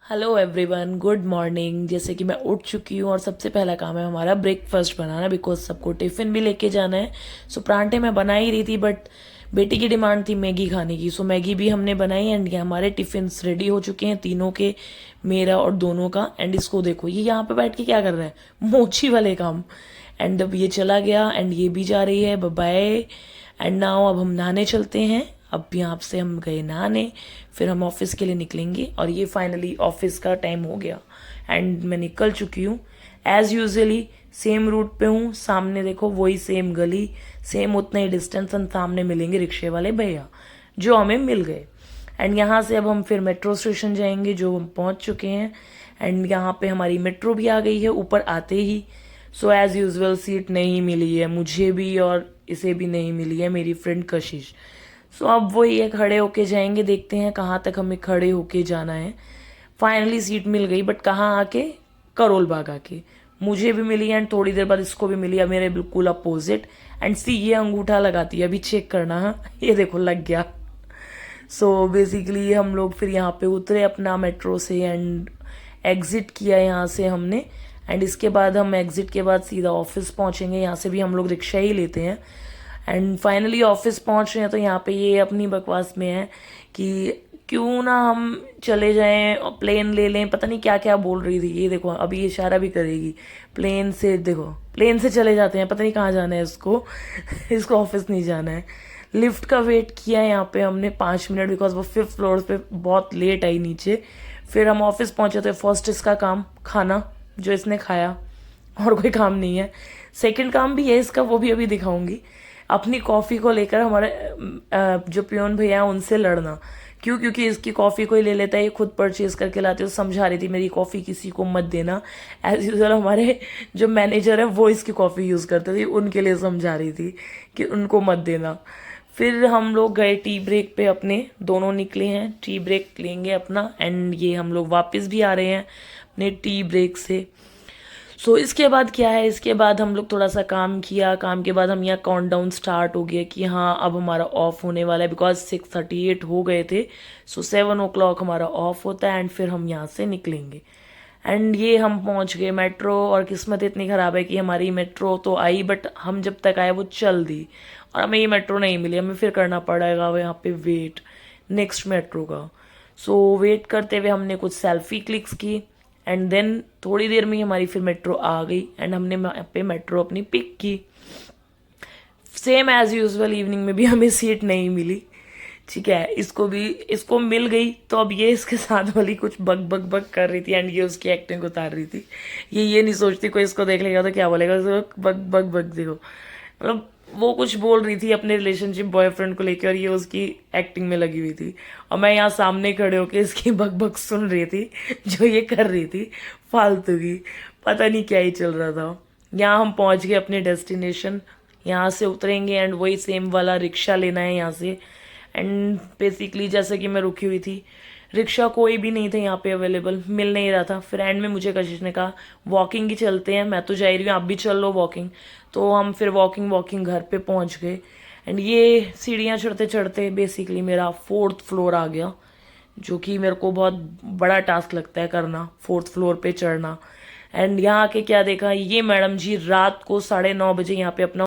Hello everyone, good morning. जैसे कि मैं उठ चुकी हूँ और सबसे पहला काम है हमारा ब्रेकफास्ट बनाना, बिकॉज सबको टिफ़िन भी लेके जाना है। सो परांठे मैं बना ही रही थी, बट बेटी की डिमांड थी मैगी खाने की, सो मैगी भी हमने बनाई। एंड ये हमारे टिफ़िन्स रेडी हो चुके हैं तीनों के, मेरा और दोनों का। एंड इसको देखो, ये यहाँ पे बैठ के क्या कर रहा है, मोची वाले काम। एंड अब ये चला गया एंड ये भी जा रही है, बाय। एंड नाउ अब हम नहाने चलते हैं। अब यहाँ से हम गए नहाने, फिर हम ऑफिस के लिए निकलेंगे। और ये फाइनली ऑफिस का टाइम हो गया एंड मैं निकल चुकी हूँ। एज यूजली सेम रूट पे हूँ, सामने देखो वही सेम गली, सेम उतना ही डिस्टेंस, हम सामने मिलेंगे रिक्शे वाले भैया जो हमें मिल गए। एंड यहाँ से अब हम फिर मेट्रो स्टेशन जाएंगे, जो हम पहुँच चुके हैं। एंड यहाँ पे हमारी मेट्रो भी आ गई है ऊपर आते ही। सो एज यूजल सीट नहीं मिली है मुझे भी, और इसे भी नहीं मिली है मेरी फ्रेंड कशिश। सो अब वो ये खड़े होके जाएंगे, देखते हैं कहाँ तक हमें खड़े होके जाना है। फाइनली सीट मिल गई, बट कहाँ आके, करोल बाग आके मुझे भी मिली एंड थोड़ी देर बाद इसको भी मिली है, मेरे बिल्कुल अपोजिट। एंड सी ये अंगूठा लगाती है, अभी चेक करना। हाँ, ये देखो लग गया। सो बेसिकली हम लोग फिर यहाँ पे उतरे अपना मेट्रो से एंड एग्जिट किया यहाँ से हमने। एंड इसके बाद हम एग्जिट के बाद सीधा ऑफिस पहुँचेंगे, यहाँ से भी हम लोग रिक्शा ही लेते हैं। एंड फाइनली ऑफिस पहुंच रहे हैं, तो यहाँ पे ये अपनी बकवास में है कि क्यों ना हम चले जाएं और प्लेन ले लें, पता नहीं क्या क्या बोल रही थी। ये देखो अभी इशारा भी करेगी प्लेन से, देखो प्लेन से चले जाते हैं, पता नहीं कहाँ जाना है इसको। इसको ऑफिस नहीं जाना है। लिफ्ट का वेट किया यहाँ पे हमने 5 मिनट, बिकॉज वो 5th फ्लोर पे बहुत लेट आई नीचे। फिर हम ऑफिस पहुंचे, तो फर्स्ट इसका काम खाना, जो इसने खाया, और कोई काम नहीं है। सेकंड काम भी है इसका, वो भी अभी दिखाऊंगी। अपनी कॉफ़ी को लेकर हमारे जो पियोन भैया हैं उनसे लड़ना, क्यों, क्योंकि इसकी कॉफ़ी कोई ले लेता है, ये खुद परचेज करके लाते हो। समझा रही थी मेरी कॉफ़ी किसी को मत देना। एज यूजल हमारे जो मैनेजर है वो इसकी कॉफ़ी यूज़ करते थे, उनके लिए समझा रही थी कि उनको मत देना। फिर हम लोग गए टी ब्रेक पे, अपने दोनों निकले हैं, टी ब्रेक लेंगे अपना। एंड ये हम लोग वापस भी आ रहे हैं अपने टी ब्रेक से। सो इसके बाद क्या है, इसके बाद हम लोग थोड़ा सा काम किया। काम के बाद हम यहाँ काउंटडाउन स्टार्ट हो गया कि हाँ अब हमारा ऑफ होने वाला है, बिकॉज 6:38 हो गए थे। सो 7 o'clock हमारा ऑफ होता है एंड फिर हम यहाँ से निकलेंगे। एंड ये हम पहुँच गए मेट्रो, और किस्मत इतनी ख़राब है कि हमारी मेट्रो तो आई, बट हम जब तक आए वो चल दी और हमें ये मेट्रो नहीं मिली। हमें फिर करना पड़ेगा यहाँ पे वेट नेक्स्ट मेट्रो का। सो वेट करते हुए हमने कुछ सेल्फी क्लिक्स की। एंड देन थोड़ी देर में ही हमारी फिर मेट्रो आ गई एंड हमने यहाँ पे मेट्रो अपनी पिक की। सेम एज यूजल इवनिंग में भी हमें सीट नहीं मिली, ठीक है। इसको मिल गई, तो अब ये इसके साथ वाली कुछ बग बग बग कर रही थी एंड ये उसकी एक्टिंग उतार रही थी। ये नहीं सोचती कोई इसको देख लेगा तो क्या बोलेगा, इसको बग बग बग देखो, मतलब वो कुछ बोल रही थी अपने रिलेशनशिप बॉयफ्रेंड को लेकर, और ये उसकी एक्टिंग में लगी हुई थी। और मैं यहाँ सामने खड़े होकर इसकी बक बक सुन रही थी जो ये कर रही थी फालतू की, पता नहीं क्या ही चल रहा था। यहाँ हम पहुँच गए अपने डेस्टिनेशन, यहाँ से उतरेंगे एंड वही सेम वाला रिक्शा लेना है यहाँ से। एंड बेसिकली जैसे कि मैं रुकी हुई थी, रिक्शा कोई भी नहीं था यहाँ पे अवेलेबल, मिल नहीं रहा था। फिर एंड में मुझे कशिश ने कहा वॉकिंग ही चलते हैं, मैं तो जा रही हूँ आप भी चल लो वॉकिंग। तो हम फिर वॉकिंग घर पे पहुँच गए। एंड ये सीढ़ियाँ चढ़ते चढ़ते बेसिकली मेरा 4th फ्लोर आ गया, जो कि मेरे को बहुत बड़ा टास्क लगता है करना, 4th फ्लोर पे चढ़ना। एंड यहाँ आके क्या देखा, ये मैडम जी रात को 9:30 बजे यहाँ पे अपना